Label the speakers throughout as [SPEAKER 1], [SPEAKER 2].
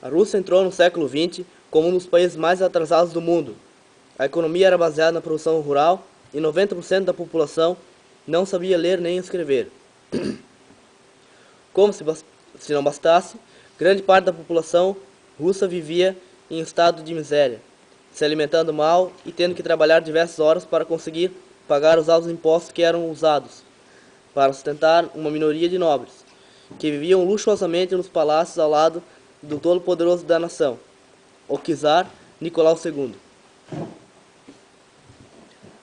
[SPEAKER 1] A Rússia entrou no século XX como um dos países mais atrasados do mundo. A economia era baseada na produção rural e 90% da população não sabia ler nem escrever. Como se não bastasse, grande parte da população russa vivia em estado de miséria, se alimentando mal e tendo que trabalhar diversas horas para conseguir pagar os altos impostos que eram usados para sustentar uma minoria de nobres, que viviam luxuosamente nos palácios ao lado do todo-poderoso da nação, o czar Nicolau II.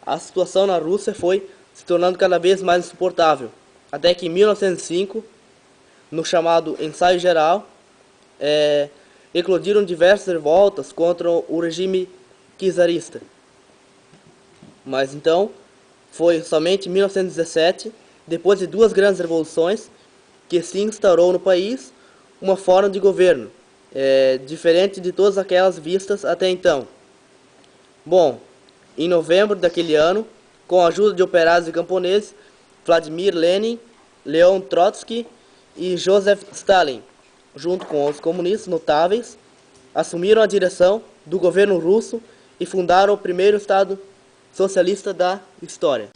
[SPEAKER 1] A situação na Rússia foi se tornando cada vez mais insuportável, até que em 1905, no chamado Ensaio Geral, eclodiram diversas revoltas contra o regime czarista. Mas então, foi somente em 1917, depois de duas grandes revoluções, que se instaurou no país uma forma de governo, diferente de todas aquelas vistas até então. Bom, em novembro daquele ano, com a ajuda de operários e camponeses, Vladimir Lenin, Leon Trotsky e Joseph Stalin, junto com os comunistas notáveis, assumiram a direção do governo russo e fundaram o primeiro Estado socialista da história.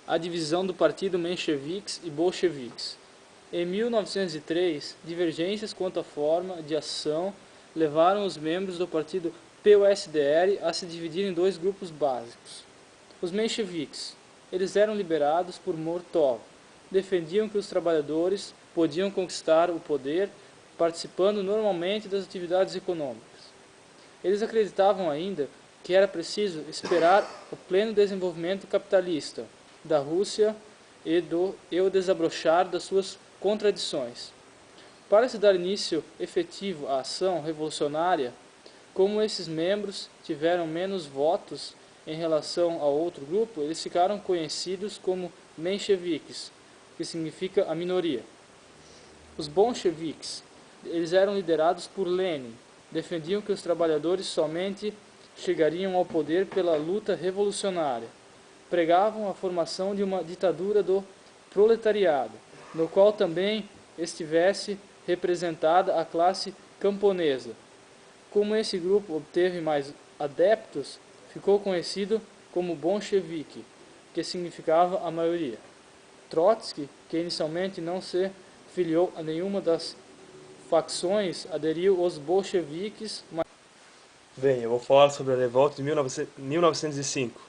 [SPEAKER 2] A divisão do partido mencheviques e bolcheviques. Em 1903, divergências quanto à forma de ação levaram os membros do partido PUSDR a se dividir em dois grupos básicos. Os mencheviques, eles eram liderados por Mortov, defendiam que os trabalhadores podiam conquistar o poder participando normalmente das atividades econômicas. Eles acreditavam ainda que era preciso esperar o pleno desenvolvimento capitalista da Rússia e o desabrochar das suas contradições. Para se dar início efetivo à ação revolucionária, como esses membros tiveram menos votos em relação ao outro grupo, eles ficaram conhecidos como mencheviques, que significa a minoria. Os bolcheviques, eles eram liderados por Lenin, defendiam que os trabalhadores somente chegariam ao poder pela luta revolucionária. Pregavam a formação de uma ditadura do proletariado, no qual também estivesse representada a classe camponesa. Como esse grupo obteve mais adeptos, ficou conhecido como bolchevique, que significava a maioria. Trotsky, que inicialmente não se filiou a nenhuma das facções, aderiu aos bolcheviques.
[SPEAKER 3] Bem, eu vou falar sobre a revolta de 1905.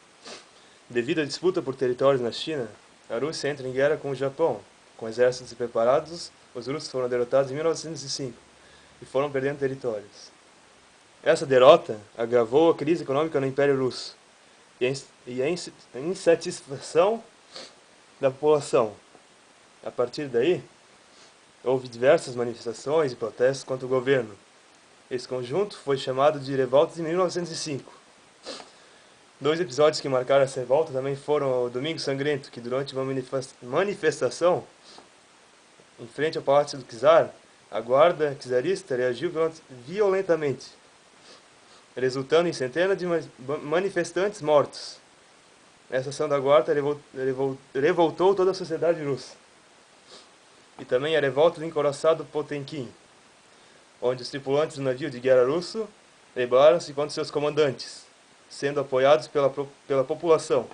[SPEAKER 3] Devido à disputa por territórios na China, a Rússia entra em guerra com o Japão. Com exércitos preparados, os russos foram derrotados em 1905 e foram perdendo territórios. Essa derrota agravou a crise econômica no Império Russo e a insatisfação da população. A partir daí, houve diversas manifestações e protestos contra o governo. Esse conjunto foi chamado de Revolta de 1905. Dois episódios que marcaram essa revolta também foram o Domingo Sangrento, que durante uma manifestação em frente ao Palácio do Czar, a guarda czarista reagiu violentamente, resultando em centenas de manifestantes mortos. Essa ação da guarda revoltou toda a sociedade russa. E também a revolta do encouraçado Potemkin, onde os tripulantes do navio de guerra russo rebelaram-se contra seus comandantes, sendo apoiados pela população.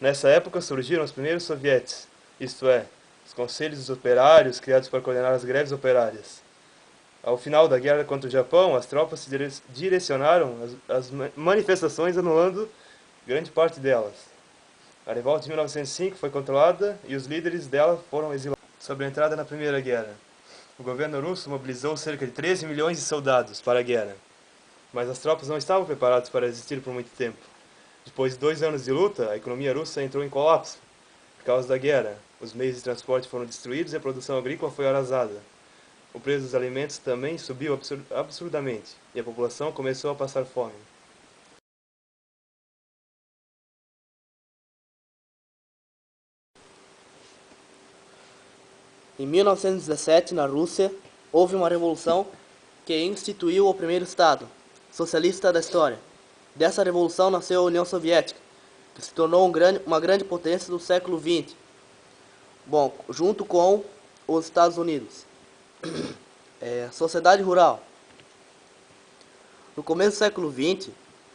[SPEAKER 3] Nessa época surgiram os primeiros sovietes, isto é, os conselhos dos operários criados para coordenar as greves operárias. Ao final da guerra contra o Japão, as tropas se direcionaram às manifestações, anulando grande parte delas. A revolta de 1905 foi controlada e os líderes dela foram exilados. Sobre a entrada na Primeira Guerra, o governo russo mobilizou cerca de 13 milhões de soldados para a guerra, mas as tropas não estavam preparadas para resistir por muito tempo. Depois de 2 anos de luta, a economia russa entrou em colapso por causa da guerra. Os meios de transporte foram destruídos e a produção agrícola foi arrasada. O preço dos alimentos também subiu absurdamente e a população começou a passar fome.
[SPEAKER 1] Em 1917, na Rússia, houve uma revolução que instituiu o primeiro Estado socialista da história. Dessa revolução nasceu a União Soviética, que se tornou uma grande potência do século XX, junto com os Estados Unidos. Sociedade rural. No começo do século XX,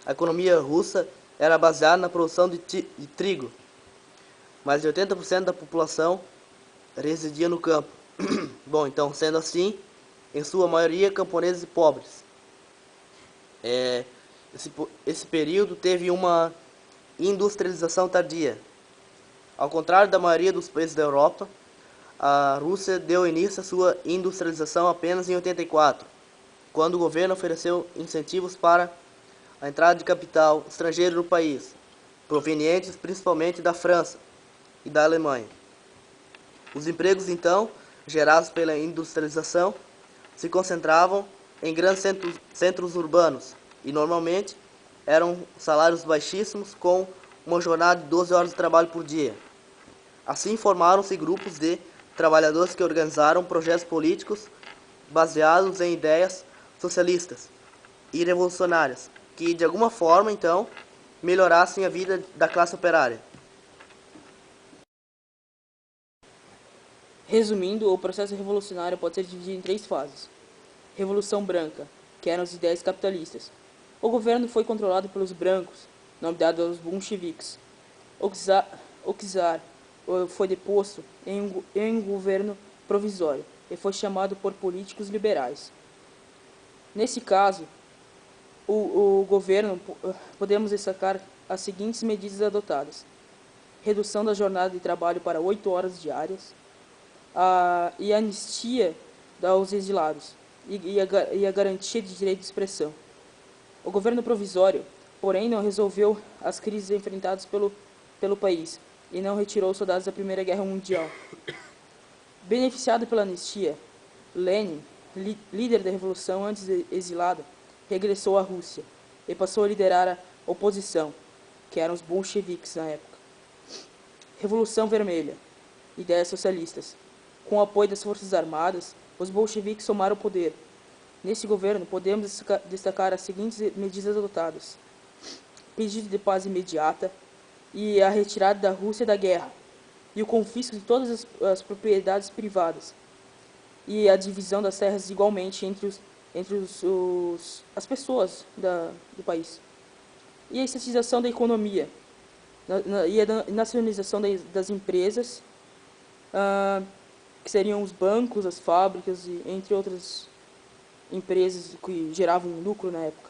[SPEAKER 1] a economia russa era baseada na produção de trigo. Mais de 80% da população residia no campo. Bom, então, sendo assim, em sua maioria camponeses e pobres. Esse período teve uma industrialização tardia. Ao contrário da maioria dos países da Europa, a Rússia deu início à sua industrialização apenas em 84, quando o governo ofereceu incentivos para a entrada de capital estrangeiro no país, provenientes principalmente da França e da Alemanha. Os empregos, então, gerados pela industrialização, se concentravam em grandes centros urbanos e, normalmente, eram salários baixíssimos com uma jornada de 12 horas de trabalho por dia. Assim formaram-se grupos de trabalhadores que organizaram projetos políticos baseados em ideias socialistas e revolucionárias, que de alguma forma, então, melhorassem a vida da classe operária.
[SPEAKER 4] Resumindo, o processo revolucionário pode ser dividido em 3 fases. Revolução Branca, que eram as ideias capitalistas. O governo foi controlado pelos brancos, nome dado aos bolcheviques. O czar foi deposto em um governo provisório e foi chamado por políticos liberais. Nesse caso, o governo, podemos destacar as seguintes medidas adotadas: redução da jornada de trabalho para 8 horas diárias, e a anistia aos exilados e a garantia de direito de expressão. O governo provisório, porém, não resolveu as crises enfrentadas pelo país e não retirou soldados da Primeira Guerra Mundial. Beneficiado pela anistia, Lenin, líder da revolução antes exilada, regressou à Rússia e passou a liderar a oposição, que eram os bolcheviques na época. Revolução Vermelha, ideias socialistas. Com o apoio das Forças Armadas, os bolcheviques tomaram o poder. Nesse governo, podemos destacar as seguintes medidas adotadas: pedido de paz imediata e a retirada da Rússia da guerra, e o confisco de todas as propriedades privadas, e a divisão das terras igualmente entre as pessoas do país, e a estatização da economia, e a nacionalização das empresas, que seriam os bancos, as fábricas, e entre outras empresas que geravam lucro na época.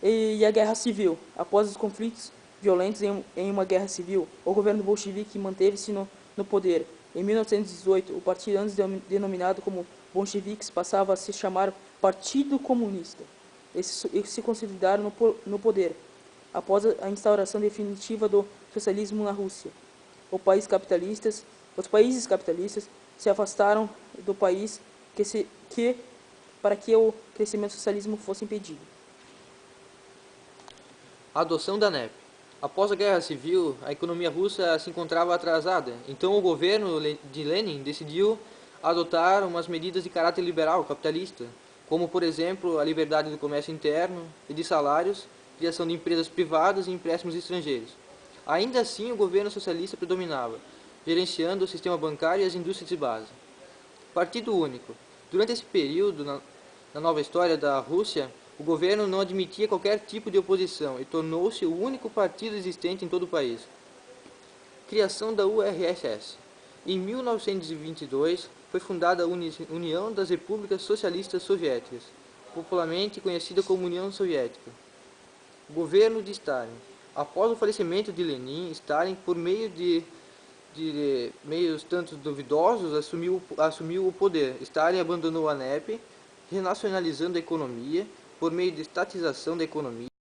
[SPEAKER 4] E a guerra civil. Após os conflitos violentos em uma guerra civil, o governo bolchevique manteve-se no poder. Em 1918, o partido antes denominado como bolcheviques passava a se chamar Partido Comunista. Eles se consolidaram no poder após a instauração definitiva do socialismo na Rússia. Os países capitalistas se afastaram do país para que o crescimento do socialismo fosse impedido.
[SPEAKER 5] A adoção da NEP. Após a Guerra Civil, a economia russa se encontrava atrasada, então o governo de Lenin decidiu adotar umas medidas de caráter liberal, capitalista, como, por exemplo, a liberdade do comércio interno e de salários, criação de empresas privadas e empréstimos estrangeiros. Ainda assim, o governo socialista predominava, gerenciando o sistema bancário e as indústrias de base. Partido único. Durante esse período, na nova história da Rússia, o governo não admitia qualquer tipo de oposição e tornou-se o único partido existente em todo o país. Criação da URSS. Em 1922, foi fundada a União das Repúblicas Socialistas Soviéticas, popularmente conhecida como União Soviética. Governo de Stalin. Após o falecimento de Lenin, Stalin, por meio de meios tanto duvidosos, assumiu o poder. Stalin abandonou a NEP, renacionalizando a economia por meio de estatização da economia.